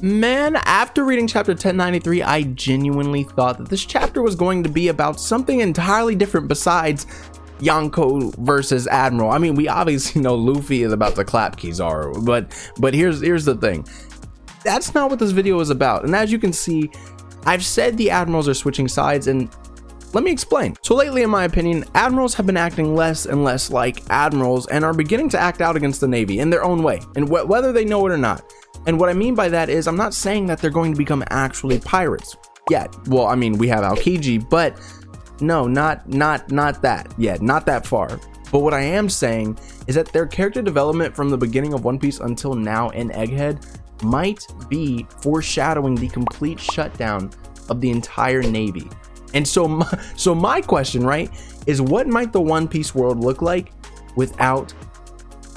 Man, after reading chapter 1093, I genuinely thought that this chapter was going to be about something entirely different besides Yonko versus Admiral. I mean, we obviously know Luffy is about to clap Kizaru, but here's the thing. That's not what this video is about. And as you can see, I've said the Admirals are switching sides, and let me explain. So lately, in my opinion, Admirals have been acting less and less like Admirals and are beginning to act out against the Navy in their own way, and whether they know it or not. And what I mean by that is I'm not saying that they're going to become actually pirates yet. Well, I mean, we have Aokiji, but no, not that yet, not that far. But what I am saying is that their character development from the beginning of One Piece until now in Egghead might be foreshadowing the complete shutdown of the entire Navy. And so my question, right, is what might the One Piece world look like without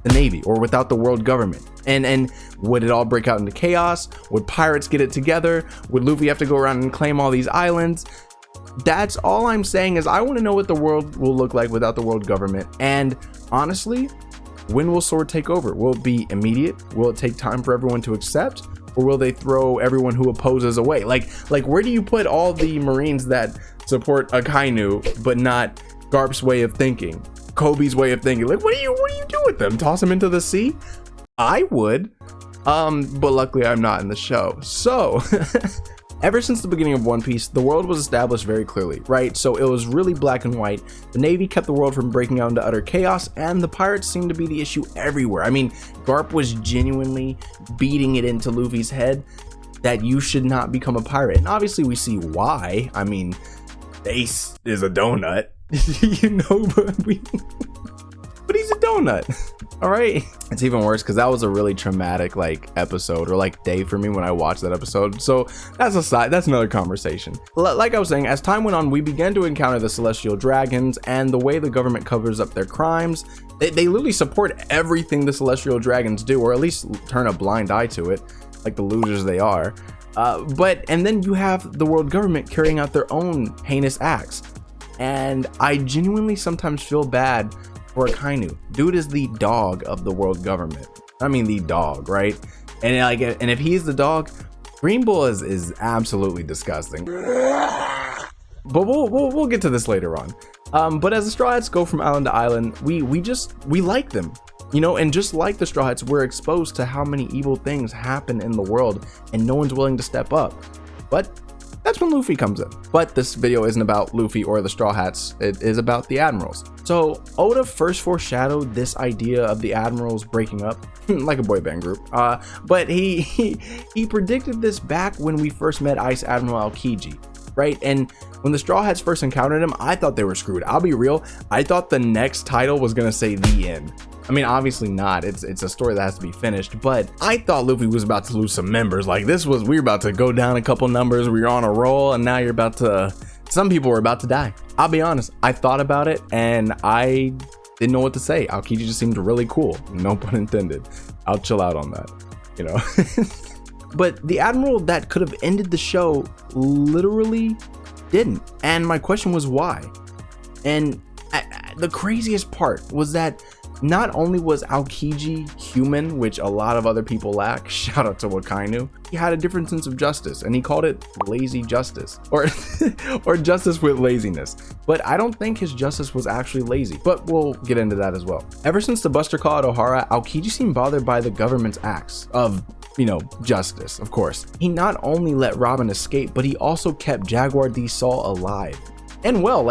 the Navy or without the world government? And would it all break out into chaos? Would pirates get it together? Would Luffy have to go around and claim all these islands? That's all I'm saying, is I want to know what the world will look like without the world government. And honestly, when will Sword take over? Will it be immediate? Will it take time for everyone to accept? Or will they throw everyone who opposes away? Like where do you put all the Marines that support Akainu but not Garp's way of thinking, Kobe's way of thinking? Like, what do you do with them? Toss them into the sea? I would, but luckily I'm not in the show. So ever since the beginning of One Piece, the world was established very clearly, right? So it was really black and white. The Navy kept the world from breaking out into utter chaos, and the pirates seemed to be the issue everywhere. I mean, Garp was genuinely beating it into Luffy's head that you should not become a pirate. And obviously we see why. I mean, Ace is a donut, you know, but he's a donut. All right. It's even worse because that was a really traumatic episode or day for me when I watched that episode. So that's another conversation. Like I was saying, as time went on, we began to encounter the celestial dragons, and the way the government covers up their crimes, they literally support everything the celestial dragons do, or at least turn a blind eye to it, like the losers they are. And then you have the world government carrying out their own heinous acts. And I genuinely sometimes feel bad for Akainu. Dude is the dog of the world government. I mean, the dog, right? And if he's the dog, Green Bull is absolutely disgusting. But we'll get to this later on. But as the Straw Hats go from island to island, we like them, you know. And just like the Straw Hats, we're exposed to how many evil things happen in the world, and no one's willing to step up. But that's when Luffy comes in. But this video isn't about Luffy or the Straw Hats. It is about the Admirals. So Oda first foreshadowed this idea of the Admirals breaking up like a boy band group. But he predicted this back when we first met Ice Admiral Aokiji, right? And when the Straw Hats first encountered him, I thought they were screwed. I'll be real. I thought the next title was gonna say The End. I mean, obviously not. It's a story that has to be finished, but I thought Luffy was about to lose some members. We were about to go down a couple numbers. We were on a roll, and now some people were about to die. I'll be honest. I thought about it, and I didn't know what to say. Aokiji just seemed really cool. No pun intended. I'll chill out on that, you know. But the Admiral that could have ended the show literally didn't. And my question was why? And the craziest part was that not only was Aokiji human, which a lot of other people lack, shout out to Akainu, he had a different sense of justice, and he called it lazy justice, or justice with laziness. But I don't think his justice was actually lazy, but we'll get into that as well. Ever since the Buster Call at Ohara, Aokiji seemed bothered by the government's acts of, justice, of course. He not only let Robin escape, but he also kept Jaguar D. Saul alive. And well,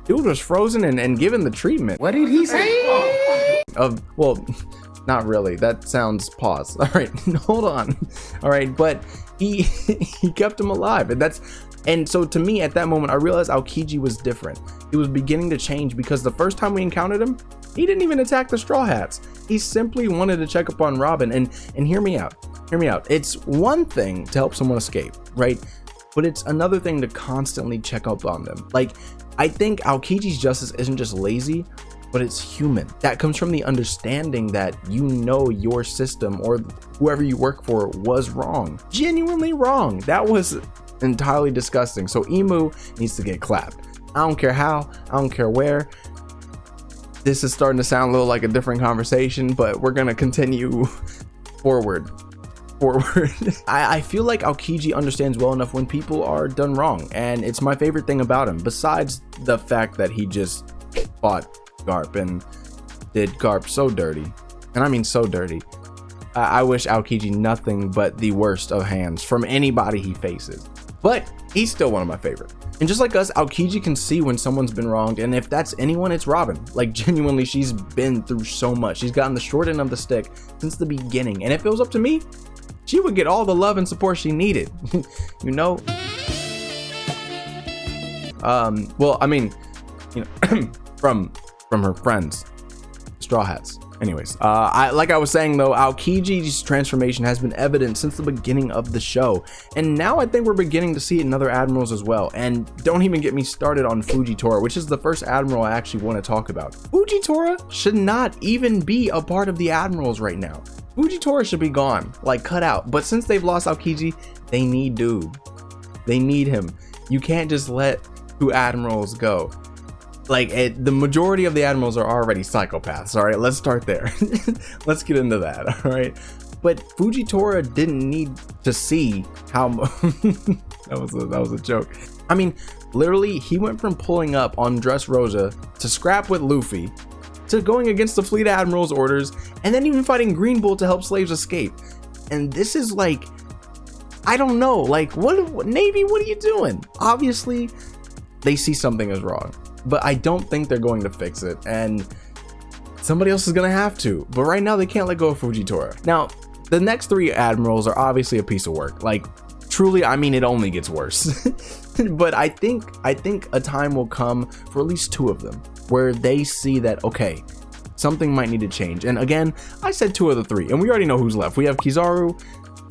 dude was frozen and given the treatment. What did he say? Well, not really. That sounds pause. All right, hold on. All right, but he kept him alive, and so to me at that moment I realized Aokiji was different. He was beginning to change, because the first time we encountered him, he didn't even attack the Straw Hats. He simply wanted to check up on Robin. And hear me out. It's one thing to help someone escape, right? But it's another thing to constantly check up on them. I think Aokiji's justice isn't just lazy, but it's human. That comes from the understanding that your system or whoever you work for was wrong. Genuinely wrong. That was entirely disgusting. So Imu needs to get clapped. I don't care how, I don't care where. This is starting to sound a little like a different conversation, but we're gonna continue forward. forward. I feel like Aokiji understands well enough when people are done wrong, and it's my favorite thing about him, besides the fact that he just fought Garp and did Garp so dirty. And I mean so dirty. I wish Aokiji nothing but the worst of hands from anybody he faces. But he's still one of my favorites. And just like us, Aokiji can see when someone's been wronged, and if that's anyone, it's Robin. Like, genuinely, she's been through so much. She's gotten the short end of the stick since the beginning, and if it was up to me, she would get all the love and support she needed. You know? Well, I mean, you know, from her friends, Straw Hats. Anyways, like I was saying though, Aokiji's transformation has been evident since the beginning of the show, and now I think we're beginning to see it in other admirals as well. And don't even get me started on Fujitora, which is the first admiral I actually want to talk about. Fujitora should not even be a part of the admirals right now. Fujitora should be gone, like cut out. But since they've lost Aokiji, they need dude. They need him. You can't just let two admirals go. Like, the majority of the admirals are already psychopaths. All right, let's start there. Let's get into that. All right, but Fujitora didn't need to see how that was a joke. I mean, literally, he went from pulling up on Dressrosa to scrap with Luffy to going against the fleet admiral's orders, and then even fighting Green Bull to help slaves escape. And this is like, I don't know, like, what Navy, what are you doing? Obviously, they see something is wrong, but I don't think they're going to fix it, and somebody else is gonna have to. But right now, they can't let go of Fujitora. Now, the next three admirals are obviously a piece of work. Like, truly, I mean, it only gets worse. But I think a time will come for at least two of them where they see that, okay, something might need to change. And again, I said two of the three, and we already know who's left. We have Kizaru,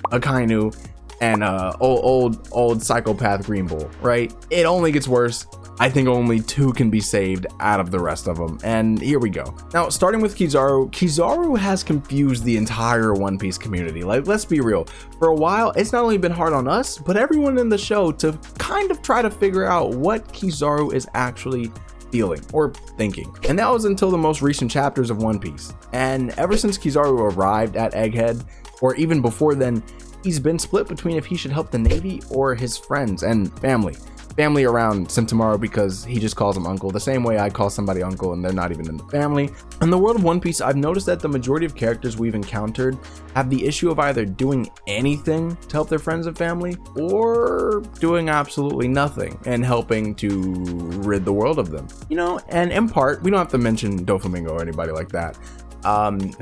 Akainu, and old psychopath Green Bull, right? It only gets worse. I think only two can be saved out of the rest of them, and here we go. Now, starting with Kizaru, Kizaru has confused the entire One Piece community. Like, let's be real. For a while, it's not only been hard on us, but everyone in the show to kind of try to figure out what Kizaru is actually feeling or thinking. And that was until the most recent chapters of One Piece. And ever since Kizaru arrived at Egghead, or even before then, he's been split between if he should help the Navy or his friends and family around Sentomaru, because he just calls him uncle, the same way I call somebody uncle and they're not even in the family. In the world of One Piece, I've noticed that the majority of characters we've encountered have the issue of either doing anything to help their friends and family, or doing absolutely nothing and helping to rid the world of them. You know, and in part, we don't have to mention Doflamingo or anybody like that,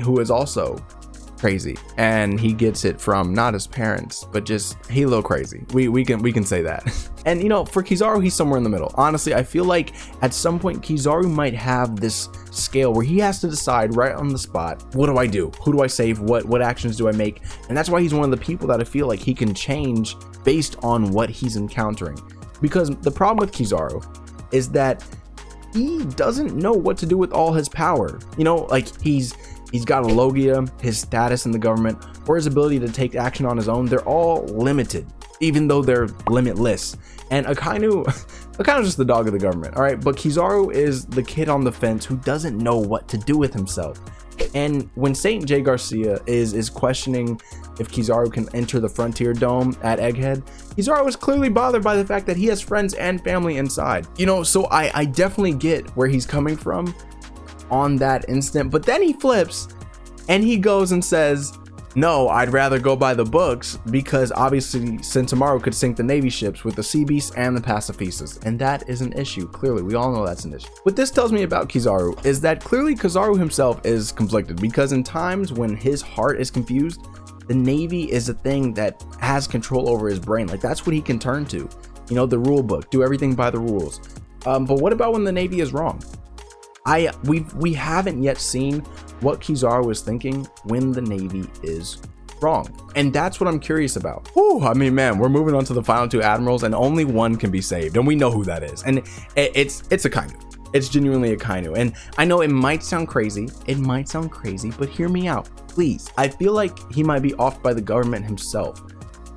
who is also crazy, and he gets it from not his parents, but just he a little crazy. We can say that. And you know, for Kizaru, he's somewhere in the middle. Honestly, I feel like at some point Kizaru might have this scale where he has to decide right on the spot, what do I do? Who do I save? What actions do I make? And that's why he's one of the people that I feel like he can change based on what he's encountering. Because the problem with Kizaru is that he doesn't know what to do with all his power. You know, like he's got a Logia, his status in the government, or his ability to take action on his own. They're all limited, even though they're limitless. And Akainu's just the dog of the government, all right? But Kizaru is the kid on the fence who doesn't know what to do with himself. And when Saint J. Garcia is questioning if Kizaru can enter the Frontier Dome at Egghead, Kizaru is clearly bothered by the fact that he has friends and family inside. You know, so I definitely get where he's coming from on that instant, but then he flips and he goes and says, no, I'd rather go by the books, because obviously Sentomaru could sink the Navy ships with the Sea Beasts and the Pacifistas, and that is an issue. Clearly, we all know that's an issue. What this tells me about Kizaru is that clearly Kizaru himself is conflicted, because in times when his heart is confused, the Navy is a thing that has control over his brain. Like, that's what he can turn to. You know, the rule book, do everything by the rules. But what about when the Navy is wrong? We haven't yet seen what Kizaru is thinking when the Navy is wrong, and that's what I'm curious about. Whew, I mean, man, we're moving on to the final two admirals, and only one can be saved, and we know who that is, and it's Akainu. It's genuinely Akainu, and I know it might sound crazy, but hear me out, please. I feel like he might be offed by the government himself,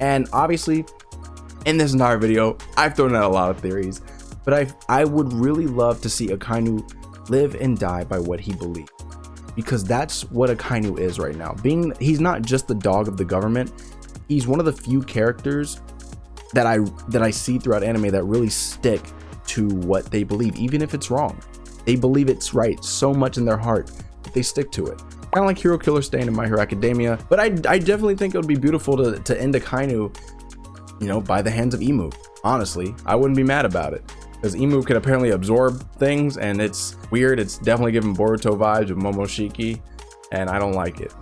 and obviously, in this entire video, I've thrown out a lot of theories, but I would really love to see Akainu live and die by what he believes, because that's what Akainu is right now. He's not just the dog of the government, he's one of the few characters that I see throughout anime that really stick to what they believe, even if it's wrong. They believe it's right so much in their heart that they stick to it. Kind of like Hero Killer Stain in My Hero Academia. But I definitely think it would be beautiful to end Akainu, you know, by the hands of Emu. Honestly, I wouldn't be mad about it, because Emu can apparently absorb things, and it's weird. It's definitely giving Boruto vibes with Momoshiki, and I don't like it.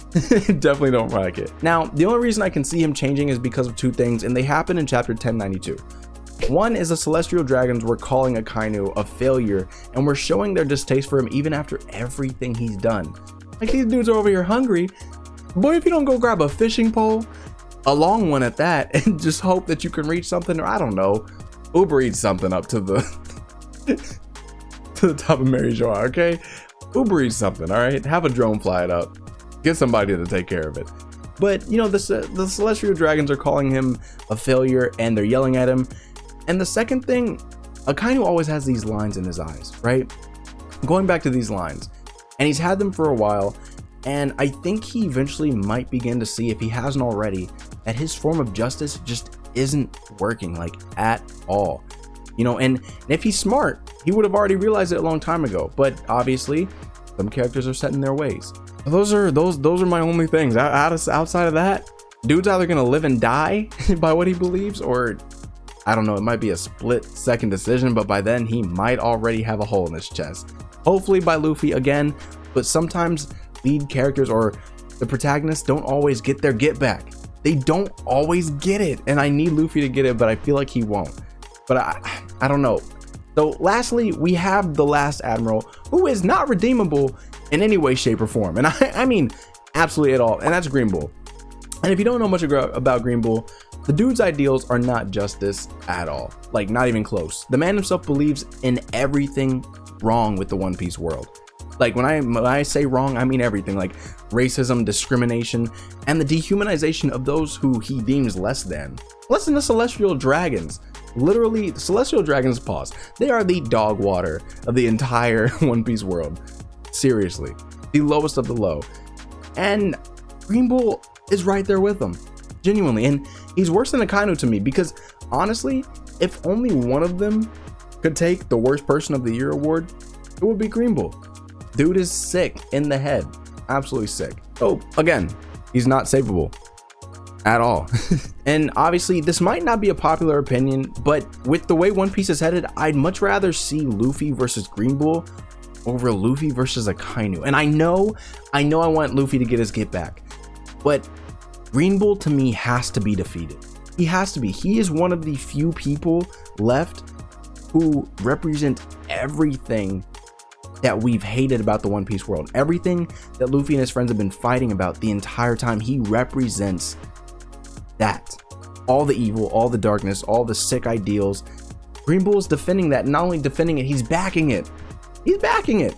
Definitely don't like it. Now, the only reason I can see him changing is because of two things, and they happen in chapter 1092. One is the celestial dragons were calling Akainu a failure, and were showing their distaste for him even after everything he's done. Like, these dudes are over here hungry. Boy, if you don't go grab a fishing pole, a long one at that, and just hope that you can reach something, or I don't know, Uber Eats something up to the to the top of Mary Jo, okay? Uber Eats something, all right? Have a drone fly it up. Get somebody to take care of it. But, you know, the celestial dragons are calling him a failure, and they're yelling at him. And the second thing, Akainu always has these lines in his eyes, right? Going back to these lines, and he's had them for a while, and I think he eventually might begin to see, if he hasn't already, that his form of justice just isn't working, like, at all. You know, and if he's smart, he would have already realized it a long time ago. But obviously, some characters are set in their ways. Those are my only things. Outside of that, dude's either gonna live and die by what he believes, or I don't know, it might be a split second decision, but by then he might already have a hole in his chest. Hopefully by Luffy again, but sometimes lead characters or the protagonists don't always get their get back. They don't always get it, and I need Luffy to get it, but I feel like he won't. But I don't know. So lastly, we have the last Admiral, who is not redeemable in any way, shape, or form. And I mean absolutely at all, and that's Green Bull. And if you don't know much about Green Bull, the dude's ideals are not justice at all. Like, not even close. The man himself believes in everything wrong with the One Piece world. Like, when I say wrong, I mean everything, like racism, discrimination, and the dehumanization of those who he deems less than the celestial dragons. Literally, the celestial dragons, pause, they are the dog water of the entire One Piece world. Seriously, the lowest of the low. And Green Bull is right there with them, genuinely. And he's worse than Akainu to me, because honestly, if only one of them could take the worst person of the year award, it would be Green Bull. Dude is sick in the head, absolutely sick. Oh, again, he's not savable at all. And obviously this might not be a popular opinion, but with the way One Piece is headed, I'd much rather see Luffy versus Green Bull over Luffy versus Akainu. And I know I want Luffy to get his get back, but Green Bull to me has to be defeated. He has to be. He is one of the few people left who represent everything that we've hated about the One Piece world. Everything that Luffy and his friends have been fighting about the entire time, he represents that. All the evil, all the darkness, all the sick ideals. Green Bull is defending that. Not only defending it, he's backing it. He's backing it.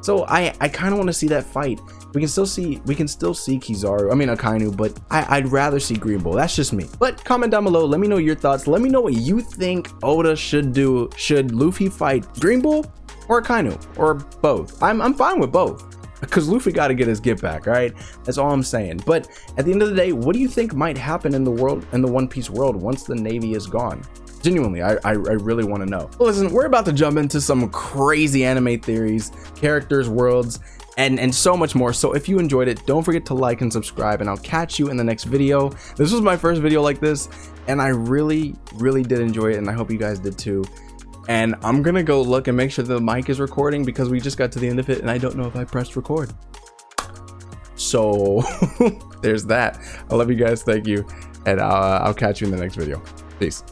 So I kind of want to see that fight. We can still see Kizaru, Akainu, but I'd rather see Green Bull. That's just me. But comment down below, let me know your thoughts. Let me know what you think Oda should do. Should Luffy fight Green Bull or Akainu, or both? I'm fine with both, because Luffy got to get his get back, all right? That's all I'm saying. But at the end of the day, what do you think might happen in the world, in the One Piece world, once the Navy is gone? Genuinely, I really want to know. Well, listen, we're about to jump into some crazy anime theories, characters, worlds, and so much more. So if you enjoyed it, don't forget to like and subscribe, and I'll catch you in the next video. This was my first video like this, and I really did enjoy it, and I hope you guys did too. And I'm gonna go look and make sure the mic is recording, because we just got to the end of it and I don't know if I pressed record. So there's that. I love you guys, thank you, and I'll catch you in the next video. Peace.